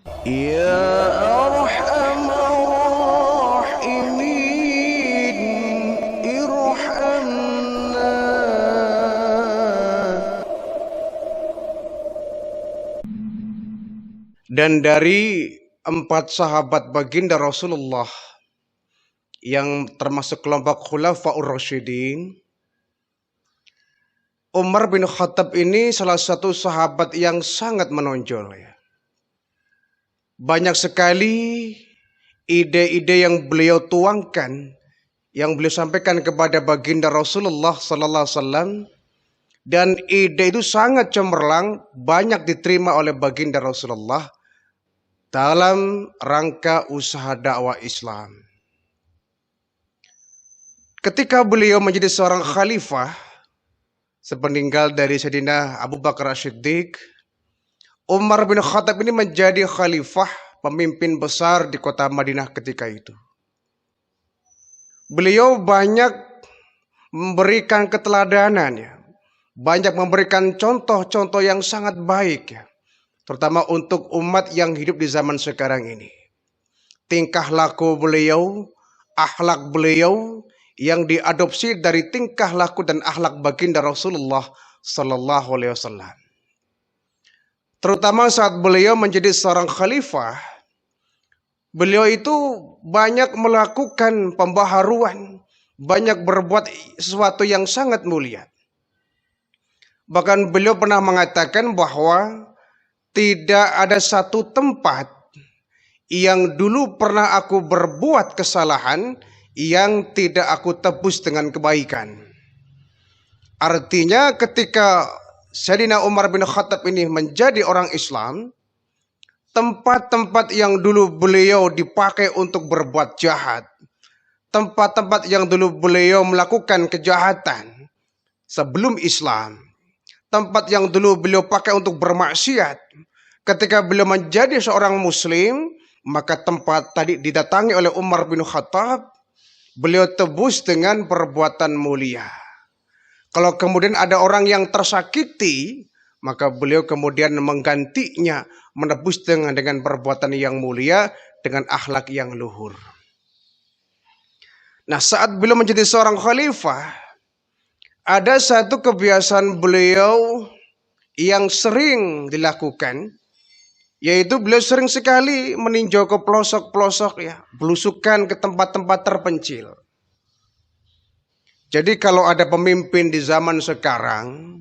Ya Arhamar Rahimin, irhamna. Dan dari 4 sahabat baginda Rasulullah yang termasuk kelompok Khulafaur Rasyidin, Umar bin Khattab ini salah satu sahabat yang sangat menonjol ya. Banyak sekali ide-ide yang beliau tuangkan, yang beliau sampaikan kepada baginda Rasulullah sallallahu alaihi wasallam, dan ide itu sangat cemerlang, banyak diterima oleh baginda Rasulullah dalam rangka usaha dakwah Islam. Ketika beliau menjadi seorang khalifah, sepeninggal dari Sayyidina Abu Bakar As-Siddiq, Umar bin Khattab ini menjadi khalifah, pemimpin besar di kota Madinah ketika itu. Beliau banyak memberikan keteladanan ya, banyak memberikan contoh-contoh yang sangat baik ya, terutama untuk umat yang hidup di zaman sekarang ini. Tingkah laku beliau, akhlak beliau yang diadopsi dari tingkah laku dan akhlak baginda Rasulullah sallallahu alaihi wasallam. Terutama saat beliau menjadi seorang khalifah, beliau itu banyak melakukan pembaharuan, banyak berbuat sesuatu yang sangat mulia. Bahkan beliau pernah mengatakan bahwa tidak ada satu tempat yang dulu pernah aku berbuat kesalahan yang tidak aku tebus dengan kebaikan. Artinya ketika Sayyidina Umar bin Khattab ini menjadi orang Islam, tempat-tempat yang dulu beliau dipakai untuk berbuat jahat, tempat-tempat yang dulu beliau melakukan kejahatan sebelum Islam, tempat yang dulu beliau pakai untuk bermaksiat, ketika beliau menjadi seorang muslim, maka tempat tadi didatangi oleh Umar bin Khattab, beliau tebus dengan perbuatan mulia. Kalau kemudian ada orang yang tersakiti, maka beliau kemudian menggantinya, menebus dengan perbuatan yang mulia, dengan akhlak yang luhur. Nah, saat beliau menjadi seorang khalifah, ada satu kebiasaan beliau yang sering dilakukan, yaitu beliau sering sekali meninjau ke pelosok-pelosok ya, belusukan ke tempat-tempat terpencil. Jadi kalau ada pemimpin di zaman sekarang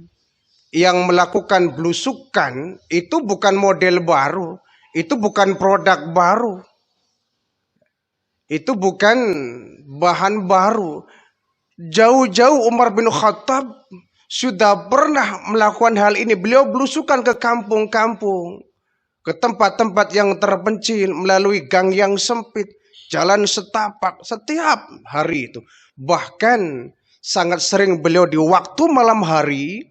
yang melakukan belusukan, itu bukan model baru, itu bukan produk baru, itu bukan bahan baru. Jauh-jauh Umar bin Khattab sudah pernah melakukan hal ini. Beliau belusukan ke kampung-kampung, ke tempat-tempat yang terpencil, melalui gang yang sempit, jalan setapak, setiap hari itu. Bahkan sangat sering beliau di waktu malam hari,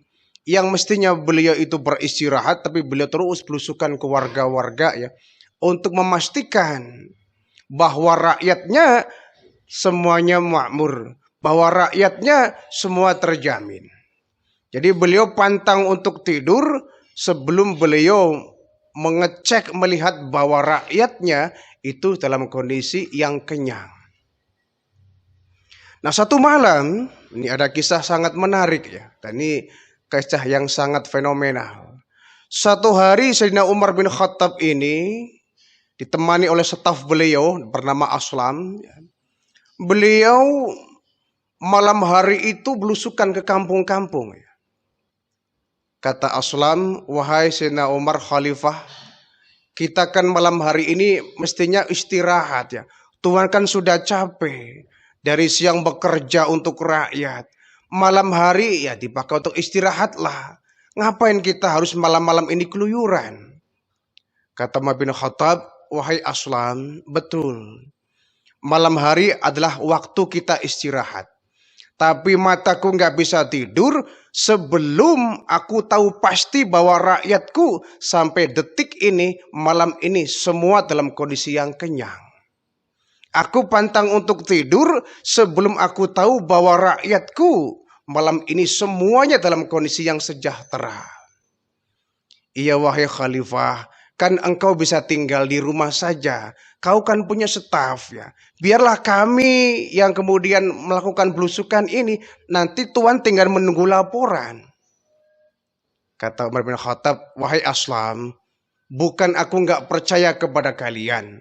yang mestinya beliau itu beristirahat, tapi beliau terus belusukan ke warga-warga ya, untuk memastikan bahwa rakyatnya semuanya makmur, bahwa rakyatnya semua terjamin. Jadi beliau pantang untuk tidur sebelum beliau mengecek, melihat bahwa rakyatnya itu dalam kondisi yang kenyang. Nah, satu malam, ini ada kisah sangat menarik ya, dan ini kisah yang sangat fenomenal. Satu hari Sayyidina Umar bin Khattab ini ditemani oleh staf beliau bernama Aslam. Beliau malam hari itu belusukan ke kampung-kampung. Kata Aslam, wahai Sayyidina Umar khalifah, kita kan malam hari ini mestinya istirahat ya. Tuhan kan sudah capek dari siang bekerja untuk rakyat. Malam hari ya dipakai untuk istirahatlah. Ngapain kita harus malam-malam ini keluyuran? Kata Umar bin Khattab, wahai Aslam, betul. Malam hari adalah waktu kita istirahat. Tapi mataku nggak bisa tidur sebelum aku tahu pasti bahwa rakyatku sampai detik ini, malam ini semua dalam kondisi yang kenyang. Aku pantang untuk tidur sebelum aku tahu bahwa rakyatku malam ini semuanya dalam kondisi yang sejahtera. Iya wahai khalifah, Kan engkau bisa tinggal di rumah saja. Kau kan punya staf ya. Biarlah kami yang kemudian melakukan belusukan ini. Nanti Tuhan tinggal menunggu laporan. Kata Umar bin Khattab, wahai Aslam, bukan aku nggak percaya kepada kalian.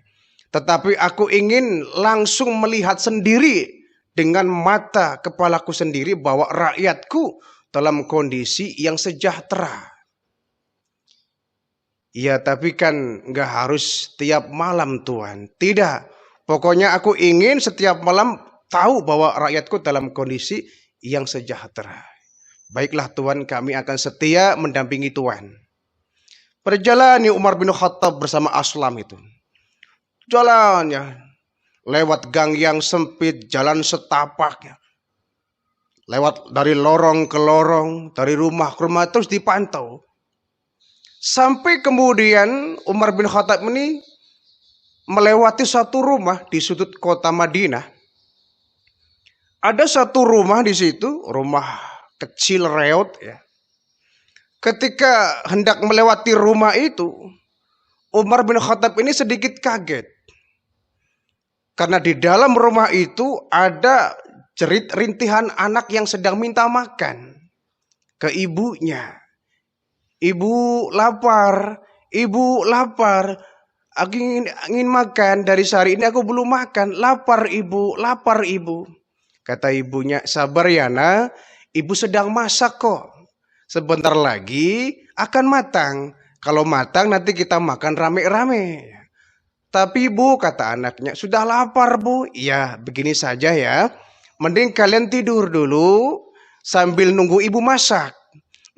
Tetapi aku ingin langsung melihat sendiri dengan mata kepalaku sendiri bahwa rakyatku dalam kondisi yang sejahtera. Ya, tapi kan nggak harus tiap malam Tuhan. Tidak. Pokoknya aku ingin setiap malam tahu bahwa rakyatku dalam kondisi yang sejahtera. Baiklah Tuhan, kami akan setia mendampingi Tuhan. Perjalanan Umar bin Khattab bersama Aslam itu. Jalannya lewat gang yang sempit, jalan setapak ya. Lewat dari lorong ke lorong, dari rumah ke rumah terus dipantau. Sampai kemudian Umar bin Khattab ini melewati satu rumah di sudut kota Madinah. Ada satu rumah di situ, rumah kecil reot ya. Ketika hendak melewati rumah itu, Umar bin Khattab ini sedikit kaget. Karena di dalam rumah itu ada jerit rintihan anak yang sedang minta makan ke ibunya. Ibu lapar, ibu lapar. Aku ingin makan, dari sehari ini aku belum makan. Lapar ibu, lapar ibu. Kata ibunya, sabar ya nak, ibu sedang masak kok. Sebentar lagi akan matang. Kalau matang nanti kita makan rame-rame. Tapi bu, kata anaknya, sudah lapar bu. Iya, begini saja ya. Mending kalian tidur dulu sambil nunggu ibu masak.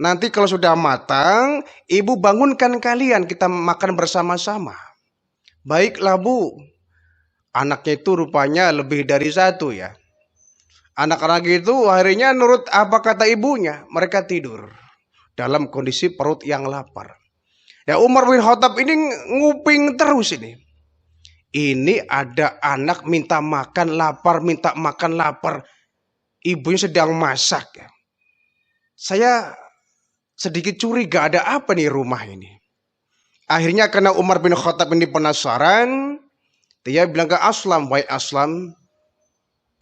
Nanti kalau sudah matang, ibu bangunkan kalian, kita makan bersama-sama. Baiklah bu. Anaknya itu rupanya lebih dari satu ya. Anak-anak itu akhirnya nurut apa kata ibunya. Mereka tidur dalam kondisi perut yang lapar. Ya Umar bin Khattab ini nguping terus ini. Ini ada anak minta makan lapar, minta makan lapar. Ibunya sedang masak ya. Saya sedikit curiga, ada apa nih rumah ini. Akhirnya karena Umar bin Khattab ini penasaran, dia bilang ke Aslam, wahai Aslam,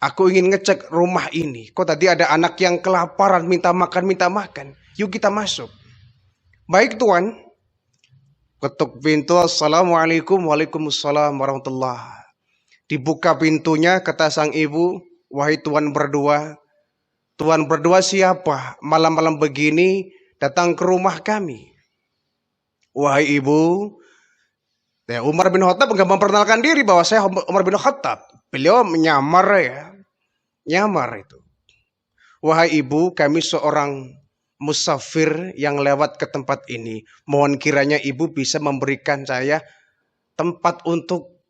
aku ingin ngecek rumah ini. Kok tadi ada anak yang kelaparan minta makan. Yuk kita masuk. Baik Tuan. Ketuk pintu, assalamualaikum, waalaikumsalam warahmatullah. Dibuka pintunya, kata sang ibu, wahai Tuan berdua. Tuan berdua siapa? Malam-malam begini datang ke rumah kami. Wahai ibu, ya Umar bin Khattab enggak memperkenalkan diri bahwa saya Umar bin Khattab. Beliau menyamar ya. Nyamar itu. Wahai ibu, kami seorang musafir yang lewat ke tempat ini. Mohon kiranya ibu bisa memberikan saya tempat untuk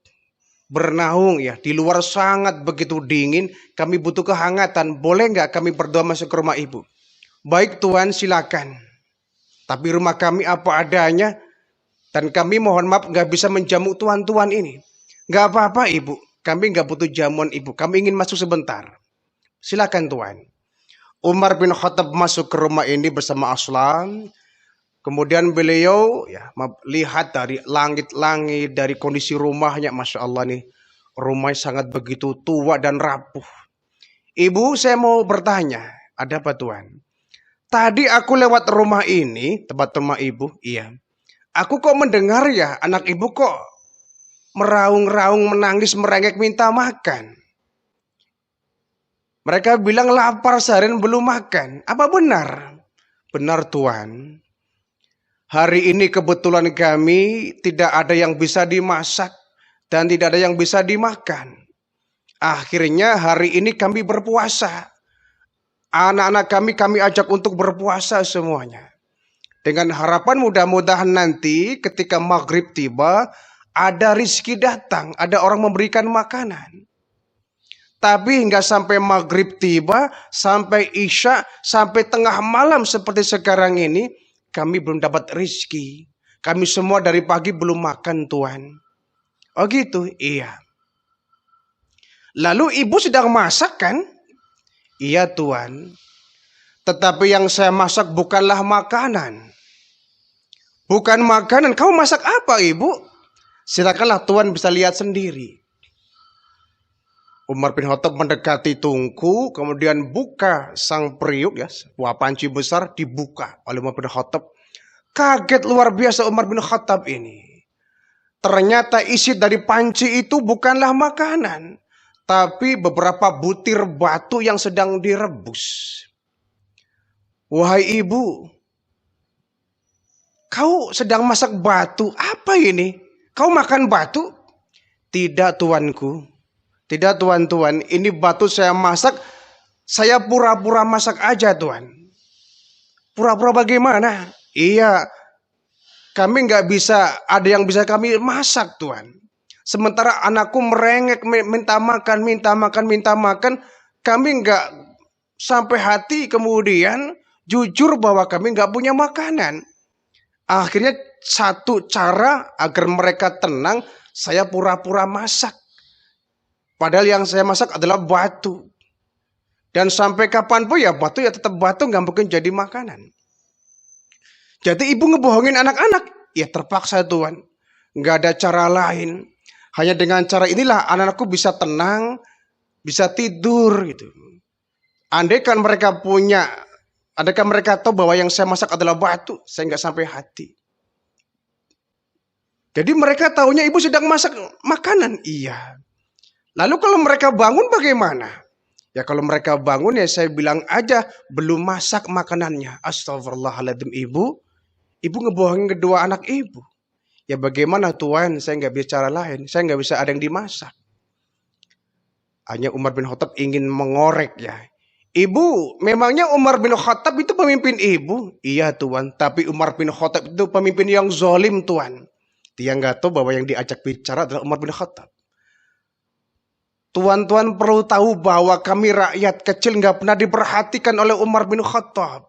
bernaung ya. Di luar sangat begitu dingin, kami butuh kehangatan. Boleh nggak kami berdoa masuk ke rumah ibu? Baik Tuhan, silakan. Tapi rumah kami apa adanya. Dan kami mohon maaf nggak bisa menjamu tuan-tuan ini. Nggak apa-apa ibu. Kami nggak butuh jamuan ibu. Kami ingin masuk sebentar. Silakan Tuhan. Umar bin Khattab masuk ke rumah ini bersama Aslam. Kemudian beliau ya lihat dari langit-langit, dari kondisi rumahnya. Masya Allah nih. Rumahnya sangat begitu tua dan rapuh. Ibu, saya mau bertanya. Ada apa Tuhan? Tadi aku lewat rumah ini, tempat rumah ibu, iya. Aku kok mendengar ya anak ibu kok meraung-raung, menangis, merengek minta makan. Mereka bilang lapar seharian belum makan. Apa benar? Benar Tuhan. Hari ini kebetulan kami tidak ada yang bisa dimasak dan tidak ada yang bisa dimakan. Akhirnya hari ini kami berpuasa. Anak-anak kami ajak untuk berpuasa semuanya. Dengan harapan mudah-mudahan nanti ketika maghrib tiba, ada rizki datang, ada orang memberikan makanan. Tapi hingga sampai maghrib tiba, sampai isya, sampai tengah malam seperti sekarang ini, kami belum dapat rizki. Kami semua dari pagi belum makan Tuhan. Oh gitu? Iya. Lalu ibu sedang masak kan? Iya Tuhan, tetapi yang saya masak bukanlah makanan. Bukan makanan. Kau masak apa, Ibu? Silakanlah Tuan bisa lihat sendiri. Umar bin Khattab mendekati tungku, kemudian buka sang periuk, ya, sebuah panci besar dibuka oleh Umar bin Khattab. Kaget luar biasa Umar bin Khattab ini. Ternyata isi dari panci itu bukanlah makanan, tapi beberapa butir batu yang sedang direbus. Wahai ibu, kau sedang masak batu, apa ini? Kau makan batu? Tidak tuanku, tidak tuan-tuan, ini batu saya masak, saya pura-pura masak aja tuan. Pura-pura bagaimana? Iya, kami nggak bisa, ada yang bisa kami masak tuan. Sementara anakku merengek, minta makan, minta makan, minta makan, kami nggak sampai hati kemudian jujur bahwa kami nggak punya makanan. Akhirnya satu cara agar mereka tenang, saya pura-pura masak. Padahal yang saya masak adalah batu. Dan sampai kapanpun ya batu ya tetap batu, nggak mungkin jadi makanan. Jadi ibu ngebohongin anak-anak, ya terpaksa tuan. Nggak ada cara lain. Hanya dengan cara inilah anak-anakku bisa tenang, bisa tidur gitu. Andaikan mereka tahu bahwa yang saya masak adalah batu, saya nggak sampai hati. Jadi mereka taunya ibu sedang masak makanan, iya. Lalu kalau mereka bangun bagaimana? Ya kalau mereka bangun ya saya bilang aja belum masak makanannya. Astagfirullahaladzim ibu. Ibu ngebohongin kedua anak ibu. Ya bagaimana tuan, saya nggak bicara lain. Saya nggak bisa ada yang dimasak. Hanya Umar bin Khattab ingin mengorek ya. Ibu, memangnya Umar bin Khattab itu pemimpin ibu? Iya tuan, tapi Umar bin Khattab itu pemimpin yang zalim tuan. Dia nggak tahu bahwa yang diajak bicara adalah Umar bin Khattab. Tuan-tuan perlu tahu bahwa kami rakyat kecil nggak pernah diperhatikan oleh Umar bin Khattab.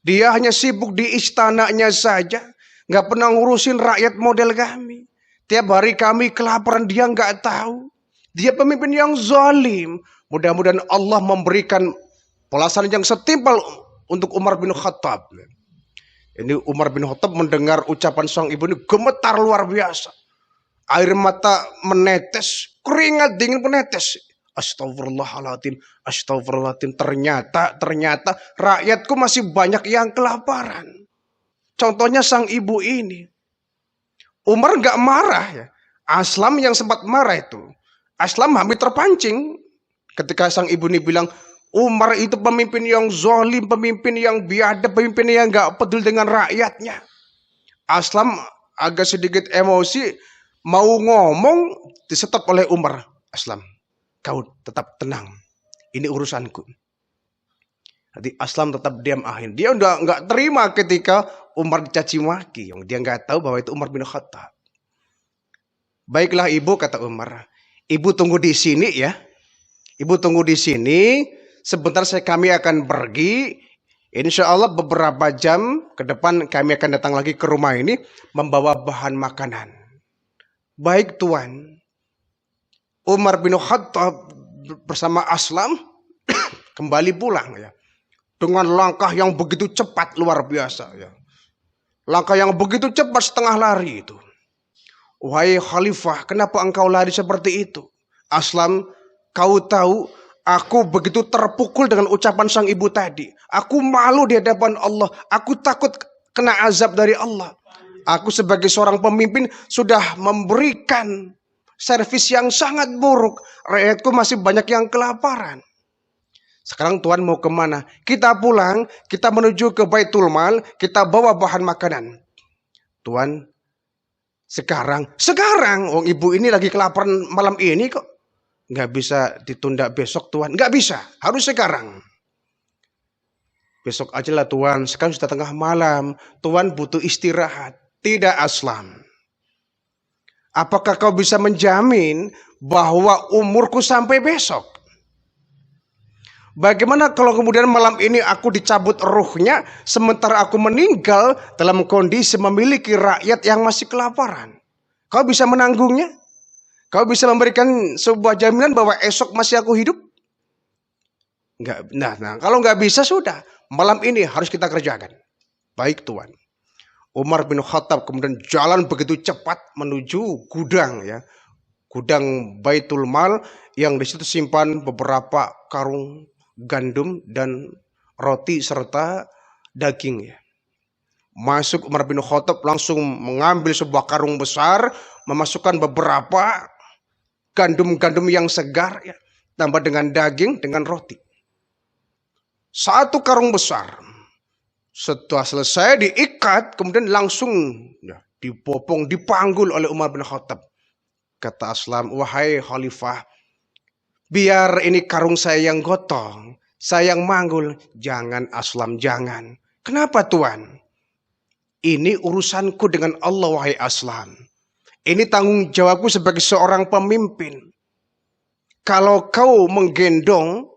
Dia hanya sibuk di istananya saja, nggak pernah ngurusin rakyat model kami. Tiap hari kami kelaparan, dia nggak tahu. Dia pemimpin yang zalim. Mudah-mudahan Allah memberikan balasan yang setimpal untuk Umar bin Khattab. Ini Umar bin Khattab mendengar ucapan sang ibu ini gemetar luar biasa. Air mata menetes, keringat dingin menetes. Astagfirullahaladzim, astagfirullahaladzim. Ternyata rakyatku masih banyak yang kelaparan. Contohnya sang ibu ini. Umar nggak marah ya. Aslam yang sempat marah itu. Aslam hampir terpancing ketika sang ibu ini bilang, Umar itu pemimpin yang zalim, pemimpin yang biadab, pemimpin yang nggak peduli dengan rakyatnya. Aslam agak sedikit emosi, mau ngomong disetop oleh Umar. Aslam, kau tetap tenang, ini urusanku. Jadi Aslam tetap diam akhir. Dia udah nggak terima ketika Umar dicaci maki. Dia nggak tahu bahwa itu Umar bin Khattab. Baiklah ibu, kata Umar. Ibu tunggu di sini ya. Ibu tunggu di sini. Sebentar kami akan pergi. Insya Allah beberapa jam ke depan kami akan datang lagi ke rumah ini membawa bahan makanan. Baik tuan. Umar bin Khattab bersama Aslam kembali pulang ya. Dengan langkah yang begitu cepat luar biasa ya. Langkah yang begitu cepat setengah lari itu. Wahai khalifah, kenapa engkau lari seperti itu? Aslam, kau tahu aku begitu terpukul dengan ucapan sang ibu tadi. Aku malu di hadapan Allah. Aku takut kena azab dari Allah. Aku sebagai seorang pemimpin sudah memberikan servis yang sangat buruk. Rakyatku masih banyak yang kelaparan. Sekarang Tuhan mau kemana? Kita pulang, kita menuju ke Baitul Mal, kita bawa bahan makanan. Tuhan, sekarang, oh ibu ini lagi kelaparan malam ini kok. Nggak bisa ditunda besok Tuhan, nggak bisa, harus sekarang. Besok aja lah Tuhan, sekarang sudah tengah malam, Tuhan butuh istirahat. Tidak Aslam. Apakah kau bisa menjamin bahwa umurku sampai besok? Bagaimana kalau kemudian malam ini aku dicabut ruhnya, sementara aku meninggal dalam kondisi memiliki rakyat yang masih kelaparan? Kau bisa menanggungnya? Kau bisa memberikan sebuah jaminan bahwa esok masih aku hidup? Enggak. Nah, kalau nggak bisa sudah, malam ini harus kita kerjakan. Baik Tuhan. Umar bin Khattab kemudian jalan begitu cepat menuju gudang ya. Gudang Baitul Mal yang di situ simpan beberapa karung gandum dan roti serta daging ya. Masuk Umar bin Khattab langsung mengambil sebuah karung besar, memasukkan beberapa gandum-gandum yang segar ya, tambah dengan daging dengan roti. Satu karung besar. Setelah selesai diikat, kemudian langsung ya, dibopong, dipanggul oleh Umar bin Khattab. Kata Aslam, wahai khalifah, biar ini karung saya yang gotong, saya yang manggul. Jangan Aslam, jangan. Kenapa Tuan? Ini urusanku dengan Allah, wahai Aslam. Ini tanggung jawabku sebagai seorang pemimpin. Kalau kau menggendong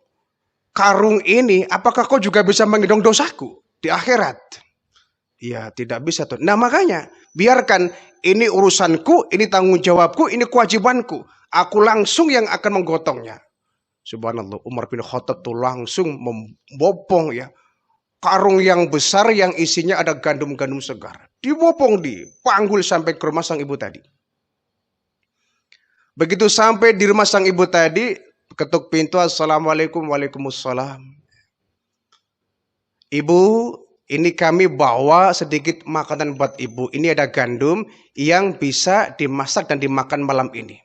karung ini, apakah kau juga bisa menggendong dosaku di akhirat? Ya, tidak bisa tuh. Nah makanya, biarkan ini urusanku, ini tanggung jawabku, ini kewajibanku. Aku langsung yang akan menggotongnya. Subhanallah, Umar bin Khattab tuh langsung membopong ya. Karung yang besar yang isinya ada gandum-gandum segar. Dibopong, dipanggul sampai ke rumah sang ibu tadi. Begitu sampai di rumah sang ibu tadi, ketuk pintu, assalamualaikum, waalaikumsalam. Ibu, ini kami bawa sedikit makanan buat ibu. Ini ada gandum yang bisa dimasak dan dimakan malam ini.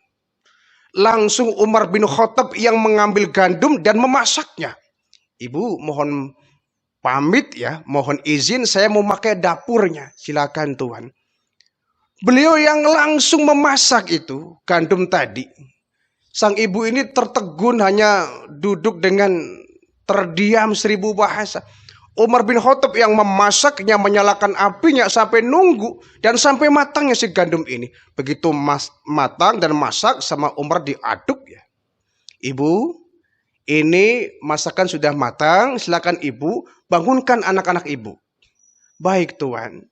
Langsung Umar bin Khattab yang mengambil gandum dan memasaknya. Ibu mohon pamit ya, mohon izin saya mau pakai dapurnya. Silakan Tuhan. Beliau yang langsung memasak itu gandum tadi. Sang ibu ini tertegun, hanya duduk dengan terdiam 1000 bahasa. Umar bin Khattab yang memasaknya, menyalakan apinya sampai nunggu dan sampai matangnya si gandum ini. Begitu matang dan masak sama Umar diaduk ya. Ibu, ini masakan sudah matang, silakan ibu bangunkan anak-anak ibu. Baik Tuhan.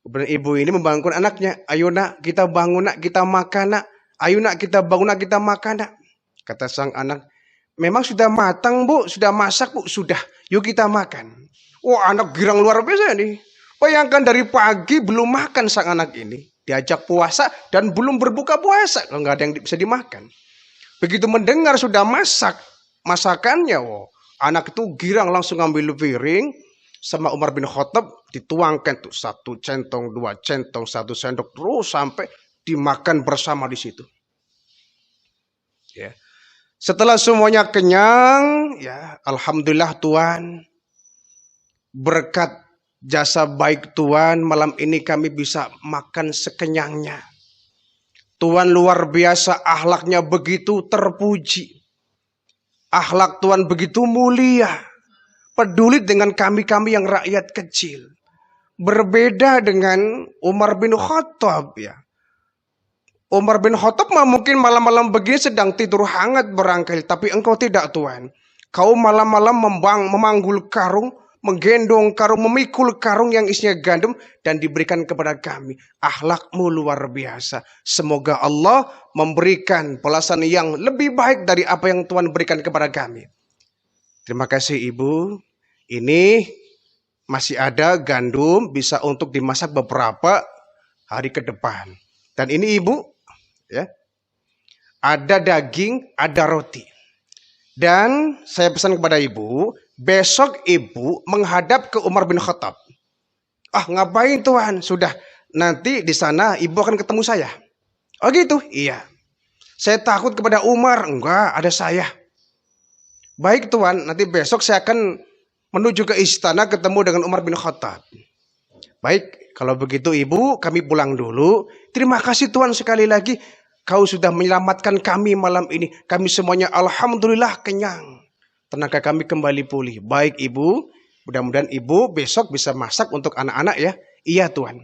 Kemudian ibu ini membangunkan anaknya. Ayo nak, kita bangun nak, kita makan nak. Ayo nak, kita bangun nak, kita makan nak. Kata sang anak, memang sudah matang bu, sudah masak bu, sudah. Yuk kita makan. Wah anak girang luar biasa nih. Bayangkan dari pagi belum makan sang anak ini. Diajak puasa dan belum berbuka puasa. Kalau nggak ada yang bisa dimakan. Begitu mendengar sudah masak, masakannya, wow, anak itu girang langsung ambil piring. Sama Umar bin Khattab dituangkan tuh 1 centong, 2 centong, 1 sendok terus sampai dimakan bersama di situ. Ya. Setelah semuanya kenyang, ya alhamdulillah Tuhan, berkat jasa baik Tuhan, malam ini kami bisa makan sekenyangnya. Tuhan luar biasa, akhlaknya begitu terpuji. Akhlak Tuhan begitu mulia. Peduli dengan kami-kami yang rakyat kecil. Berbeda dengan Umar bin Khattab ya. Umar bin Khattab mungkin malam-malam begini sedang tidur hangat barangkali. Tapi engkau tidak Tuhan. Kau malam-malam memanggul karung, menggendong karung, memikul karung yang isinya gandum dan diberikan kepada kami. Akhlakmu luar biasa. Semoga Allah memberikan balasan yang lebih baik dari apa yang Tuhan berikan kepada kami. Terima kasih Ibu. Ini masih ada gandum, bisa untuk dimasak beberapa hari ke depan. Dan ini Ibu, ya, ada daging, ada roti. Dan saya pesan kepada Ibu, besok Ibu menghadap ke Umar bin Khattab. Ah ngapain Tuhan? Sudah, nanti di sana Ibu akan ketemu saya. Oh gitu? Iya. Saya takut kepada Umar. Enggak, ada saya. Baik Tuhan, nanti besok saya akan menuju ke istana ketemu dengan Umar bin Khattab. Baik, kalau begitu Ibu, kami pulang dulu. Terima kasih Tuhan sekali lagi. Kau sudah menyelamatkan kami malam ini. Kami semuanya alhamdulillah kenyang. Tenaga kami kembali pulih. Baik Ibu, mudah-mudahan Ibu besok bisa masak untuk anak-anak ya. Iya Tuhan.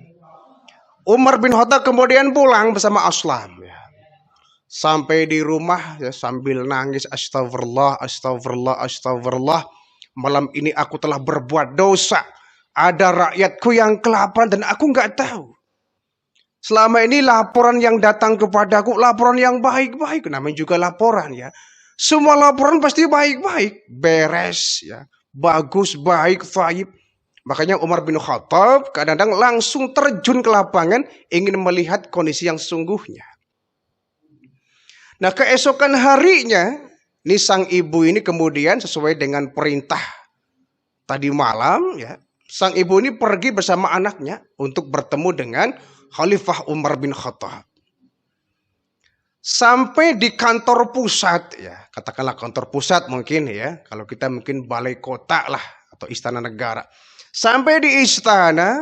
Umar bin Khattab kemudian pulang bersama Aslam. Sampai di rumah ya, sambil nangis, astagfirullah, astagfirullah, astagfirullah. Malam ini aku telah berbuat dosa. Ada rakyatku yang kelaparan dan aku nggak tahu. Selama ini laporan yang datang kepadaku, laporan yang baik-baik. Namanya juga laporan ya. Semua laporan pasti baik-baik. Beres ya. Bagus, baik, thayyib. Makanya Umar bin Khattab kadang-kadang langsung terjun ke lapangan ingin melihat kondisi yang sesungguhnya. Nah, keesokan harinya, nih sang ibu ini kemudian sesuai dengan perintah tadi malam, ya, sang ibu ini pergi bersama anaknya untuk bertemu dengan Khalifah Umar bin Khattab. Sampai di kantor pusat, ya, katakanlah kantor pusat mungkin ya, kalau kita mungkin balai kota lah atau istana negara. Sampai di istana,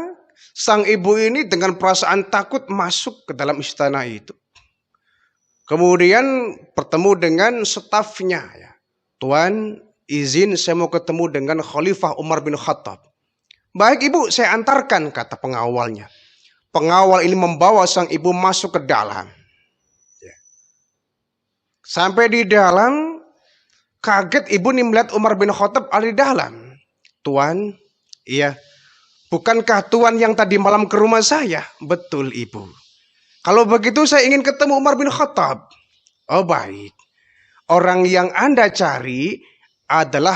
sang ibu ini dengan perasaan takut masuk ke dalam istana itu. Kemudian bertemu dengan stafnya, ya. Tuan, izin saya mau ketemu dengan Khalifah Umar bin Khattab. Baik ibu, saya antarkan, kata pengawalnya. Pengawal ini membawa sang ibu masuk ke dalam. Sampai di dalam, kaget ibu nih melihat Umar bin Khattab ada di dalam. Tuan, iya, bukankah Tuan yang tadi malam ke rumah saya? Betul ibu. Kalau begitu saya ingin ketemu Umar bin Khattab. Oh baik. Orang yang Anda cari adalah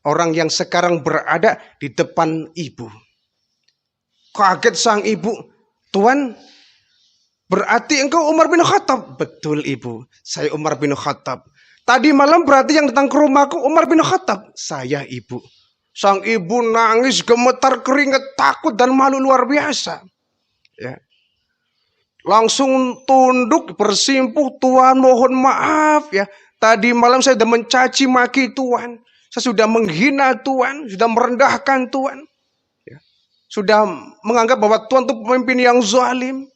orang yang sekarang berada di depan ibu. Kaget sang ibu. Tuan, berarti engkau Umar bin Khattab? Betul ibu, saya Umar bin Khattab. Tadi malam berarti yang datang ke rumahku Umar bin Khattab? Saya ibu. Sang ibu nangis, gemetar, keringat, takut dan malu luar biasa. Ya. Langsung tunduk bersimpuh, Tuan mohon maaf ya. Tadi malam saya sudah mencaci maki Tuan. Saya sudah menghina Tuan, sudah merendahkan Tuan. Ya. Sudah menganggap bahwa Tuan itu pemimpin yang zalim.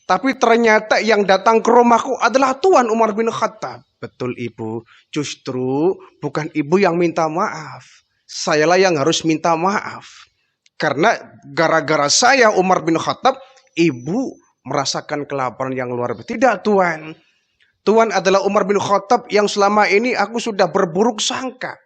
Tapi ternyata yang datang ke rumahku adalah Tuan Umar bin Khattab. Betul ibu, justru bukan ibu yang minta maaf. Sayalah yang harus minta maaf. Karena gara-gara saya Umar bin Khattab, ibu merasakan kelaparan yang luar biasa. Tidak Tuan. Tuan adalah Umar bin Khattab yang selama ini aku sudah berburuk sangka.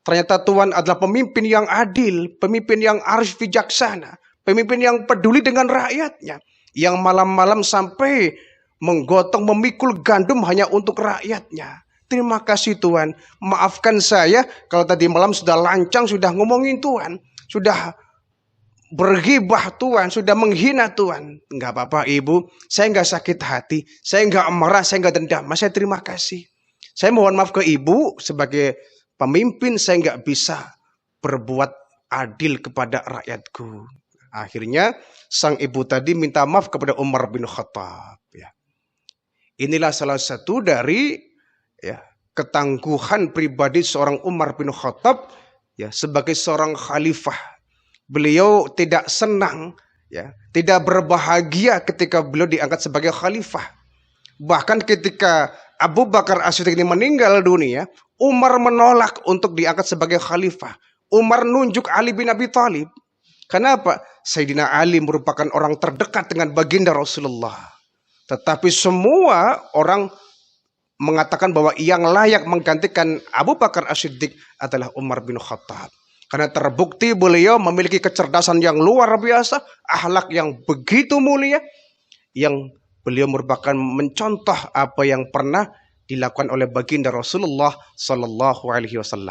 Ternyata Tuan adalah pemimpin yang adil, pemimpin yang arif bijaksana, pemimpin yang peduli dengan rakyatnya. Yang malam-malam sampai menggotong memikul gandum hanya untuk rakyatnya. Terima kasih Tuan. Maafkan saya kalau tadi malam sudah lancang, sudah ngomongin Tuan. Sudah berghibah Tuan, sudah menghina Tuan. Enggak apa-apa ibu, saya enggak sakit hati. Saya enggak marah, saya enggak dendam. Saya terima kasih. Saya mohon maaf ke ibu sebagai pemimpin saya enggak bisa berbuat adil kepada rakyatku. Akhirnya sang ibu tadi minta maaf kepada Umar bin Khattab. Ya. Inilah salah satu dari ya, ketangguhan pribadi seorang Umar bin Khattab ya, sebagai seorang khalifah. Beliau tidak senang, ya, tidak berbahagia ketika beliau diangkat sebagai khalifah. Bahkan ketika Abu Bakar As-Siddiq ini meninggal dunia, Umar menolak untuk diangkat sebagai khalifah. Umar nunjuk Ali bin Abi Thalib. Kenapa? Sayyidina Ali merupakan orang terdekat dengan baginda Rasulullah. Tetapi semua orang mengatakan bahwa yang layak menggantikan Abu Bakar As-Siddiq adalah Umar bin Khattab. Karena terbukti beliau memiliki kecerdasan yang luar biasa, akhlak yang begitu mulia, yang beliau merupakan mencontoh apa yang pernah dilakukan oleh baginda Rasulullah Sallallahu Alaihi Wasallam.